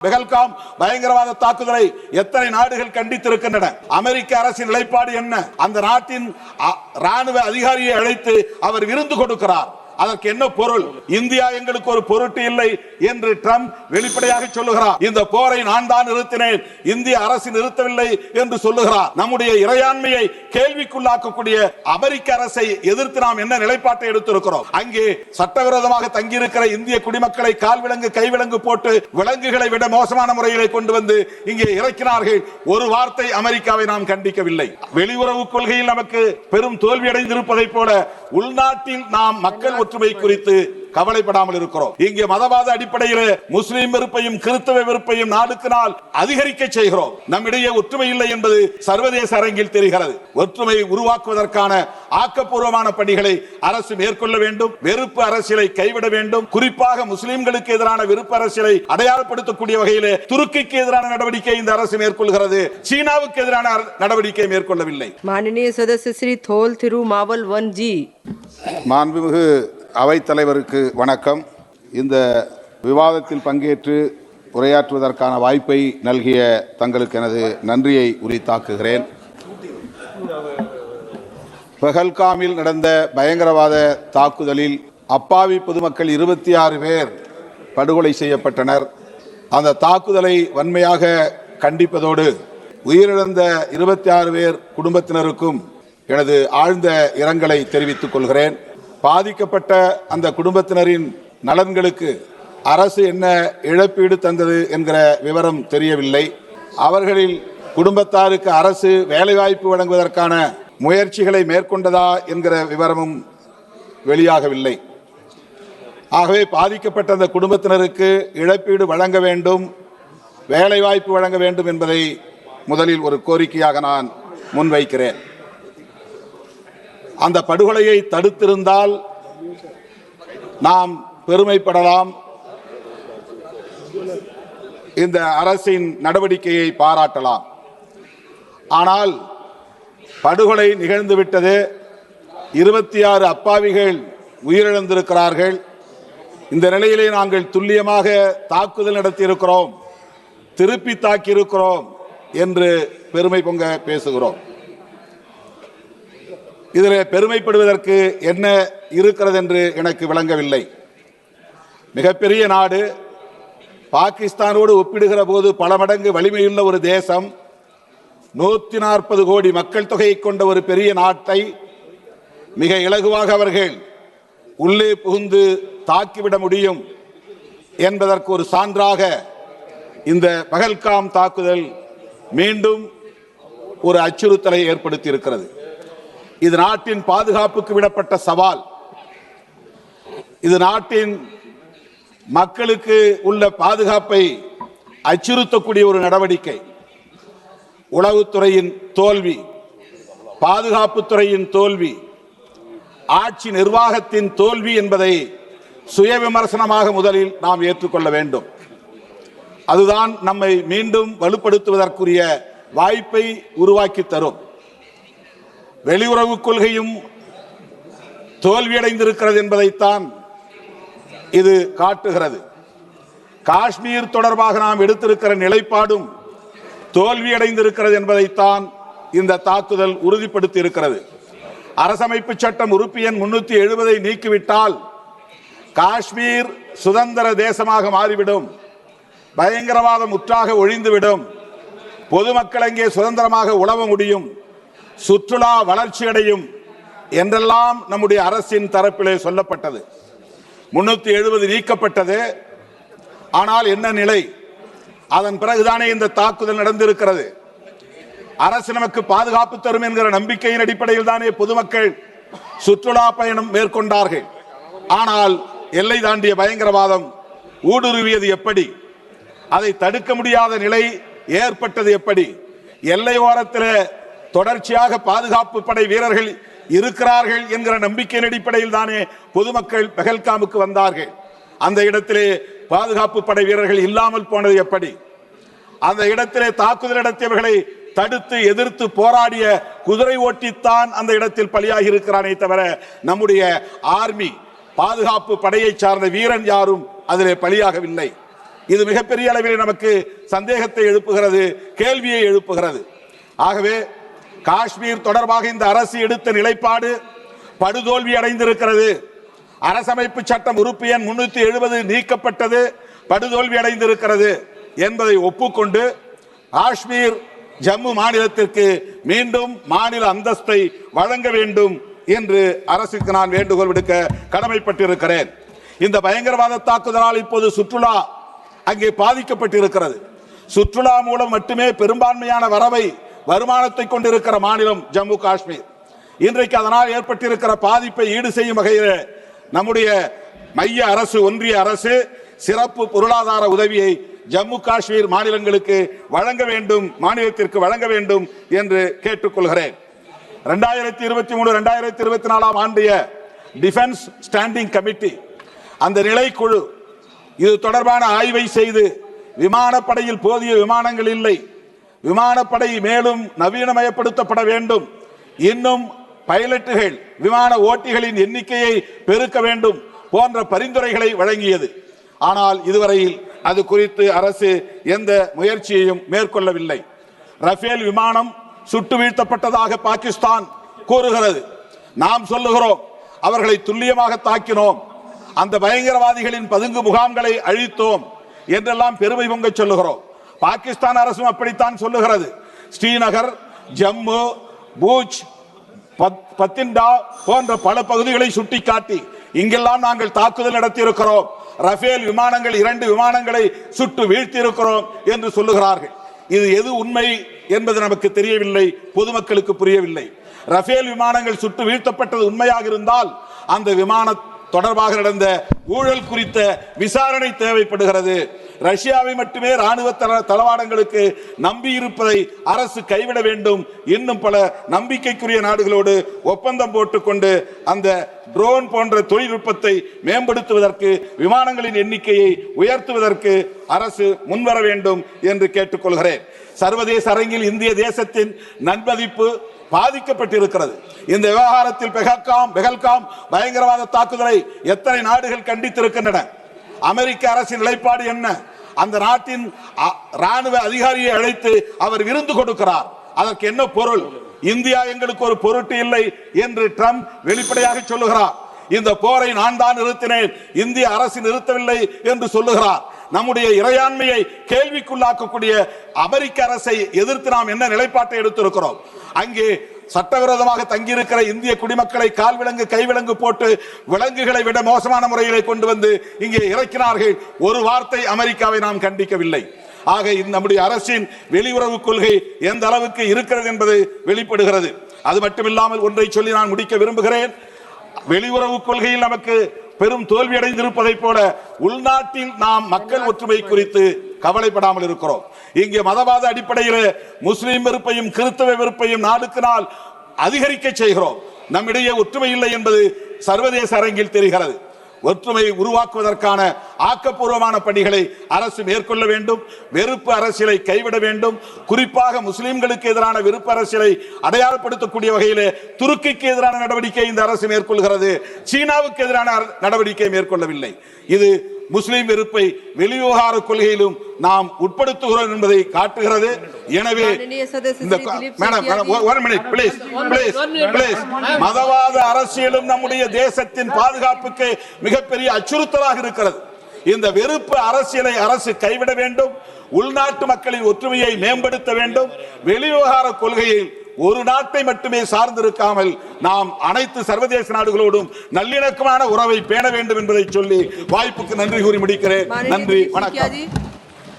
பெஹல்காம் பயங்கரவாத தாக்குதலை எத்தனை நாடுகள் கண்டித்திருக்கின்றன? அமெரிக்க அரசின் நிலைப்பாடு என்ன? அந்த நாட்டின் ராணுவ அதிகாரியை அழைத்து அவர் விருந்து கொடுக்கிறார். அதற்கு என்ன பொருள்? இந்தியா எங்களுக்கு ஒரு பொருட்டு இல்லை என்று ட்ரம்ப் வெளிப்படையாக சொல்லுகிறார். இந்த போரை நான் தான் நிறுத்தினேன், இந்திய அரசு நிறுத்தவில்லை என்று சொல்லுகிறார். நம்முடைய இறையாண்மையை கேள்விக்குள்ளாக்கக்கூடிய அமெரிக்க அரசை எதிர்த்து நாம் என்ன நிலைப்பாட்டை எடுத்திருக்கிறோம்? அங்கே சட்டவிரோதமாக தங்கியிருக்கிற இந்திய குடிமக்களை கால்விலங்கு கைவிலங்கு போட்டு விலங்குகளை விட மோசமான முறையிலே கொண்டு வந்து இங்கே இறக்கினார்கள். ஒரு வார்த்தை அமெரிக்காவை நாம் கண்டிக்கவில்லை. வெளியுறவு கொள்கையில் நமக்கு பெரும் தோல்வி அடைந்திருப்பதை போல உள்நாட்டில் நாம் மக்கள் ஒற்றுமை குறித்து கவலைப்படாமல் இருக்கிறோம். இங்கே மதவாத அடிப்படையில் முஸ்லிம் வெறுப்பையும் கிறிஸ்தவ வெறுப்பையும் நாளுக்கு நாள் அதிகரிக்க செய்கிறோம். நம்மிடையே ஒற்றுமை இல்லை என்பது சர்வதேச அரங்கில் தெரிகிறது. ஒற்றுமை உருவாக்குவதற்கான ஆக்கப்பூர்வமான பணிகளை அரசு மேற்கொள்ள வேண்டும். வெறுப்பு அரசியலை கைவிட வேண்டும். குறிப்பாக முஸ்லிம்களுக்கு எதிரான வெறுப்பு அரசியலை அடையாளப்படுத்தக்கூடிய வகையில் துருக்கிக்கு எதிரான நடவடிக்கை இந்த அரசு மேற்கொள்கிறது. சீனாவுக்கு எதிரான நடவடிக்கை மேற்கொள்ளவில்லை. माननीय सदस्य श्री थोल तिरुमावल 1G. மாண்புமிகு அவைத்தலைவருக்கு வணக்கம். இந்த விவாதத்தில் பங்கேற்று உரையாற்றுவதற்கான வாய்ப்பை நல்கிய தங்களுக்கு எனது நன்றியை உரித்தாக்குகிறேன். பெஹல்காமில் நடந்த பயங்கரவாத தாக்குதலில் அப்பாவி பொதுமக்கள் 26 பேர் படுகொலை செய்யப்பட்டனர். அந்த தாக்குதலை வன்மையாக கண்டிப்பதோடு உயிரிழந்த 26 பேர் குடும்பத்தினருக்கும் எனது ஆழ்ந்த இரங்கலை தெரிவித்துக் கொள்கிறேன். பாதிக்கப்பட்ட அந்த குடும்பத்தினரின் நலன்களுக்கு அரசு என்ன இழப்பீடு தந்தது என்கிற விவரம் தெரியவில்லை. அவர்களில் குடும்பத்தாருக்கு அரசு வேலைவாய்ப்பு வழங்குவதற்கான முயற்சிகளை மேற்கொண்டதா என்கிற விவரமும் வெளியாகவில்லை. ஆகவே பாதிக்கப்பட்ட அந்த குடும்பத்தினருக்கு இழப்பீடு வழங்க வேண்டும், வேலைவாய்ப்பு வழங்க வேண்டும் என்பதை முதலில் ஒரு கோரிக்கையாக நான் முன்வைக்கிறேன். அந்த படுகொலையை தடுத்திருந்தால் நாம் பெருமைப்படலாம், இந்த அரசின் நடவடிக்கையை பாராட்டலாம். ஆனால் படுகொலை நிகழ்ந்துவிட்டது. 26 அப்பாவிகள் உயிரிழந்திருக்கிறார்கள். இந்த நிலையிலே நாங்கள் துல்லியமாக தாக்குதல் நடத்தியிருக்கிறோம், திருப்பி தாக்கியிருக்கிறோம் என்று பெருமை பொங்க பேசுகிறோம். இதில் பெருமைப்படுவதற்கு என்ன இருக்கிறது என்று எனக்கு விளங்கவில்லை. மிகப்பெரிய நாடு, பாகிஸ்தானோடு ஒப்பிடுகிற போது பல மடங்கு வலிமையுள்ள ஒரு தேசம், 140 கோடி மக்கள் தொகையை கொண்ட ஒரு பெரிய நாட்டை மிக இலகுவாக அவர்கள் உள்ளே புகுந்து தாக்கிவிட முடியும் என்பதற்கு ஒரு சான்றாக இந்த பஹல்காம் தாக்குதல் மீண்டும் ஒரு அச்சுறுத்தலை ஏற்படுத்தி இருக்கிறது. இது நாட்டின் பாதுகாப்புக்கு விடப்பட்ட சவால். இது நாட்டின் மக்களுக்கு உள்ள பாதுகாப்பை அச்சுறுத்தக்கூடிய ஒரு நடவடிக்கை. உளவுத்துறையின் தோல்வி, பாதுகாப்புத்துறையின் தோல்வி, ஆட்சி நிர்வாகத்தின் தோல்வி என்பதை சுய விமர்சனமாக முதலில் நாம் ஏற்றுக்கொள்ள வேண்டும். அதுதான் நம்மை மீண்டும் வலுப்படுத்துவதற்குரிய வாய்ப்பை உருவாக்கி தரும். வெளியுறவு கொள்கையும் தோல்வியடைந்திருக்கிறது என்பதைத்தான் இது காட்டுகிறது. காஷ்மீர் தொடர்பாக நாம் எடுத்திருக்கிற நிலைப்பாடும் தோல்வியடைந்திருக்கிறது என்பதைத்தான் இந்த தாக்குதல் உறுதிப்படுத்தி இருக்கிறது. அரசமைப்பு சட்டம் உறுப்பு எண் 370 நீக்கிவிட்டால் காஷ்மீர் சுதந்திர தேசமாக மாறிவிடும், பயங்கரவாதம் முற்றாக ஒழிந்துவிடும், பொதுமக்கள் அங்கே சுதந்திரமாக உழவ முடியும், சுற்றுலா வளர்ச்சி அடையும் என்றெல்லாம் நம்முடைய அரசின் தரப்பிலே சொல்லப்பட்டது. 370 நீக்கப்பட்டது. ஆனால் என்ன நிலை? அதன் பிறகுதானே இந்த தாக்குதல் நடந்திருக்கிறது. அரசு நமக்கு பாதுகாப்பு தரும் என்கிற நம்பிக்கையின் அடிப்படையில் தானே பொதுமக்கள் சுற்றுலா பயணம் மேற்கொண்டார்கள். ஆனால் எல்லை தாண்டிய பயங்கரவாதம் ஊடுருவியது எப்படி? அதை தடுக்க முடியாத நிலை ஏற்பட்டது எப்படி? எல்லை ஓரத்தில் தொடர்ச்சியாக பாதுகாப்பு படை வீரர்கள் இருக்கிறார்கள் என்கிற நம்பிக்கையின் அடிப்படையில் தானே பொதுமக்கள் பெஹல்காமுக்கு வந்தார்கள். அந்த இடத்திலே பாதுகாப்பு படை வீரர்கள் இல்லாமல் போனது எப்படி? அந்த இடத்திலே தாக்குதல் நடத்தியவர்களை தடுத்து எதிர்த்து போராடிய குதிரை ஓட்டித்தான் அந்த இடத்தில் பலியாகி இருக்கிறானே தவிர நம்முடைய ஆர்மி பாதுகாப்பு படையை சார்ந்த வீரன் யாரும் அதிலே பலியாகவில்லை. இது மிகப்பெரிய அளவில் நமக்கு சந்தேகத்தை எழுப்புகிறது, கேள்வியை எழுப்புகிறது. ஆகவே காஷ்மீர் தொடர்பாக இந்த அரசு எடுத்த நிலைப்பாடு படுதோல்வி அடைந்திருக்கிறது. அரசமைப்பு சட்டம் உறுப்பு எண் 370 நீக்கப்பட்டது, படுதோல்வி அடைந்திருக்கிறது என்பதை ஒப்புக்கொண்டு காஷ்மீர் ஜம்மு மாநிலத்திற்கு மீண்டும் மாநில அந்தஸ்தை வழங்க வேண்டும் என்று அரசுக்கு நான் வேண்டுகோள் விடுக்க கடமைப்பட்டிருக்கிறேன். இந்த பயங்கரவாத தாக்குதலால் இப்போது சுற்றுலா அங்கே பாதிக்கப்பட்டிருக்கிறது. சுற்றுலா மூலம் மட்டுமே பெரும்பான்மையான வருமானத்தை கொண்டிருக்கிற மாநிலம் ஜம்மு காஷ்மீர். இன்றைக்கு அதனால் ஏற்பட்டிருக்கிற பாதிப்பை ஈடு செய்யும் வகையில் நம்முடைய மைய அரசு, ஒன்றிய அரசு சிறப்பு பொருளாதார உதவியை ஜம்மு காஷ்மீர் மாநிலங்களுக்கு வழங்க வேண்டும், மாநிலத்திற்கு வழங்க வேண்டும் என்று கேட்டுக்கொள்கிறேன். 2023-2024 ஆண்டிய டிஃபென்ஸ் ஸ்டாண்டிங் கமிட்டி, அந்த நிலைக்குழு இது தொடர்பான ஆய்வை செய்து விமானப்படையில் போதிய விமானங்கள் இல்லை, விமானப்படை மேலும் நவீனமயப்படுத்தப்பட வேண்டும், இன்னும் பைலட்டுகள் விமான ஓட்டிகளின் எண்ணிக்கையை பெருக்க வேண்டும் போன்ற பரிந்துரைகளை வழங்கியது. ஆனால் இதுவரையில் அது குறித்து அரசு எந்த முயற்சியையும் மேற்கொள்ளவில்லை. ரஃபேல் விமானம் சுட்டு வீழ்த்தப்பட்டதாக பாகிஸ்தான் கூறுகிறது. நாம் சொல்லுகிறோம் அவர்களை துல்லியமாக தாக்கினோம், அந்த பயங்கரவாதிகளின் பதுங்கு முகாம்களை அழித்தோம் என்றெல்லாம் பெருமை பொங்க சொல்லுகிறோம். பாகிஸ்தான் அரசும் அப்படித்தான் சொல்லுகிறது. ஸ்ரீநகர், ஜம்மு, பூஜ், பத்திண்டா போன்ற பல பகுதிகளை சுட்டிக்காட்டி இங்கெல்லாம் நாங்கள் தாக்குதல் நடத்தியிருக்கிறோம், ரஃபேல் விமானங்கள் 2 விமானங்களை சுட்டு வீழ்த்தியிருக்கிறோம் என்று சொல்லுகிறார்கள். இது எது உண்மை என்பது நமக்கு தெரியவில்லை, பொதுமக்களுக்கு புரியவில்லை. ரஃபேல் விமானங்கள் சுட்டு வீழ்த்தப்பட்டது உண்மையாக இருந்தால் அந்த விமான தொடர்பாக நடந்த ஊழல் குறித்த விசாரணை தேவைப்படுகிறது. ரஷ்யாவை மட்டுமே ராணுவ தளவாடங்களுக்கு நம்பி இருப்பதை அரசு கைவிட வேண்டும். இன்னும் பல நம்பிக்கைக்குரிய நாடுகளோடு ஒப்பந்தம் போட்டுக்கொண்டு அந்த ட்ரோன் போன்ற தொழில்நுட்பத்தை மேம்படுத்துவதற்கு, விமானங்களின் எண்ணிக்கையை உயர்த்துவதற்கு அரசு முன்வர வேண்டும் என்று கேட்டுக்கொள்கிறேன். சர்வதேச அரங்கில் இந்திய தேசத்தின் நன்மதிப்பு பாதிக்கப்பட்டிருக்கிறது. இந்த விவகாரத்தில் பெஹல்காம் பயங்கரவாத தாக்குதலை எத்தனை நாடுகள் கண்டித்திருக்கின்றன? அமெரிக்க அரசின் நிலைப்பாடு என்ன? அந்த நாட்டின் ராணுவ அதிகாரியை அழைத்து அவர் விருந்து கொடுக்கிறார். அதற்கு என்ன பொருள்? இந்தியா எங்களுக்கு ஒரு பொருட்டு இல்லை என்று ட்ரம்ப் வெளிப்படையாக சொல்லுகிறார். இந்த போரை நான் தான் நிறுத்தினேன், இந்திய அரசு நிறுத்தவில்லை என்று சொல்லுகிறார். நம்முடைய இறையாண்மையை கேள்விக்குள்ளாக்கக்கூடிய அமெரிக்க அரசை எதிர்த்து நாம் என்ன நிலைப்பாட்டை எடுத்திருக்கிறோம்? அங்கே சட்டவிரோதமாக தங்கியிருக்கிற இந்திய குடிமக்களை கால்விலங்கு கைவிலங்கு போட்டு விலங்குகளை விட மோசமான முறையிலே கொண்டு வந்து இங்கே இறக்கினார்கள். ஒரு வார்த்தை அமெரிக்காவை நாம் கண்டிக்கவில்லை. ஆக நம்முடைய அரசின் வெளியுறவு கொள்கை எந்த அளவுக்கு இருக்கிறது என்பது வெளிப்படுகிறது. அது மட்டுமில்லாமல் ஒன்றை சொல்லி நான் முடிக்க விரும்புகிறேன். வெளியுறவு கொள்கையில் நமக்கு பெரும் தோல்வி அடைந்திருப்பதை போல உள்நாட்டில் நாம் மக்கள் ஒற்றுமை குறித்து கவலைப்படாமல் இருக்கிறோம். இங்கே மதவாத அடிப்படையில் முஸ்லிம் வெறுப்பையும் கிறிஸ்தவ வெறுப்பையும் நாளுக்கு நாள் அதிகரிக்க செய்கிறோம். நம்மிடையே ஒற்றுமை இல்லை என்பது சர்வதேச அரங்கில் தெரிகிறது. ஒற்றுமை உருவாக்குவதற்கான ஆக்கப்பூர்வமான பணிகளை அரசு மேற்கொள்ள வேண்டும். வெறுப்பு அரசியலை கைவிட வேண்டும். குறிப்பாக முஸ்லிம்களுக்கு எதிரான வெறுப்பு அரசியலை அடையாளப்படுத்தக்கூடிய வகையில் துருக்கிக்கு எதிரான நடவடிக்கை இந்த அரசு மேற்கொள்கிறது. சீனாவுக்கு எதிரான நடவடிக்கை மேற்கொள்ளவில்லை. இது முஸ்லிம் வெறுப்பை வெளிவிவகார கொள்கையிலும் நாம் உட்படுத்துகிறோம் என்பதை காட்டுகிறது. எனவே மதவாத அரசியலும் நம்முடைய தேசத்தின் பாதுகாப்புக்கு மிகப்பெரிய அச்சுறுத்தலாக இருக்கிறது. இந்த வெறுப்பு அரசியலை அரசு கைவிட வேண்டும். உள்நாட்டு மக்களின் ஒற்றுமையை மேம்படுத்த வேண்டும். வெளிவிவகார கொள்கையில் ஒரு நாட்டை மட்டுமே சார்ந்திருக்காமல் நாம் அனைத்து சர்வதேச நாடுகளோடும் நல்லிணக்கமான உறவை பேண வேண்டும் என்பதை சொல்லி வாய்ப்புக்கு நன்றி கூறி முடிக்கிறேன். நன்றி, வணக்கம்.